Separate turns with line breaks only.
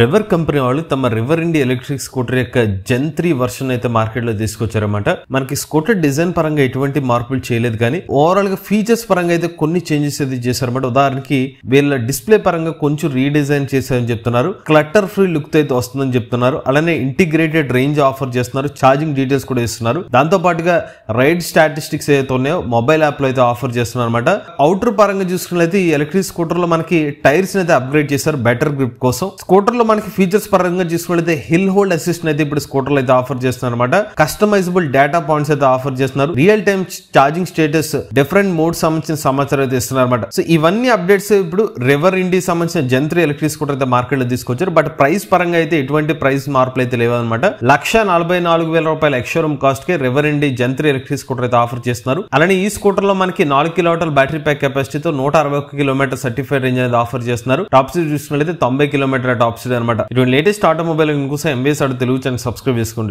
River company వాళ్ళు తమ river ఇండి electric scooter యొక్క జెన్ 3 వర్షన్ అయితే మార్కెట్ లో తీసుకొచ్చారన్నమాట. మనకి స్కూటర్ డిజైన్ పరంగా ఎటువంటి మార్పులు చేయలేదు, కానీ ఓవరాల్ గా ఫీచర్స్ పరంగా అయితే కొన్ని చేంజెస్ అయితే చేశారన్నమాట. ఉదాహరణకి వీళ్ళ డిస్ప్లే పరంగా కొంచెం రీడిజైన్ చేశారని చెప్తున్నారు. క్లటర్ ఫ్రీ లుక్ అయితే వస్తుందని చెప్తున్నారు. అలానే ఇంటిగ్రేటెడ్ రేంజ్ ఆఫర్ చేస్తున్నారు. ఛార్జింగ్ డీటెయిల్స్ కూడా ఇస్తున్నారు. దాంతో పాటుగా రైడ్ స్టాటిస్టిక్స్ ఏదైతే ఉన్నాయో మొబైల్ యాప్ లో అయితే ఆఫర్ చేస్తున్నారు అనమాట. అవుటర్ పరంగా చూసుకున్నట్లయితే ఈ ఎలక్ట్రిక్ స్కూటర్ లో మనకి టైర్స్ అయితే అప్గ్రేడ్ చేశారు బెటర్ గ్రిప్ కోసం. స్కూటర్ లో మనకి ఫీచర్స్ పరంగా చూసుకున్నట్లయితే హిల్ హోల్డ్ అసిస్ట్ అయితే ఇప్పుడు స్కూటర్ లో అయితే ఆఫర్ చేస్తున్నారు అనమాట. కస్టమైజబుల్ డేటా పాయింట్స్ అయితే ఆఫర్ చేస్తున్నారు. Real time charging status, different mode సంబంధించిన సమాచారం అయితే ఇస్తున్నారు అనమాట. సో ఇవన్నీ అప్డేట్స్ ఇప్పుడు రివర్ ఇండి సంబంధించిన జెన్ 3 ఎలక్ట్రిక్ స్కూటర్ అయితే మార్కెట్ లో తీసుకొచ్చారు. బట్ ప్రైస్ పరంగా అయితే ఎటువంటి ప్రైస్ మార్పులు అయితే లేవన్నమాట. 1,44,000 రూపాయల ఎక్స్షోరూమ్ కాస్ట్ కి River Indie gen 3 electric scooter అయితే ఆఫర్ చేస్తున్నారు. అలానే ఈ స్కూటర్ లో మనకి 4 కిలోమీటర్ల బ్యాటరీ ప్యాక్ కెపాసిటీతో 161 కిలోమీటర్ సర్టిఫైడ్ రేంజ్ అనేది ఆఫర్ చేస్తున్నారు. టాప్ స్పీడ్ చూసుకున్నట్లయితే 90 కిలోమీటర్ల టాప్ స్పీడ్ అనమాట. ఇటువంటి లేటెస్ట్ ఆటోమొబైల్ కోసం ఎంబీఎస్ తెలుగు ఛానల్ సబ్స్క్రైబ్ చేసుకోండి.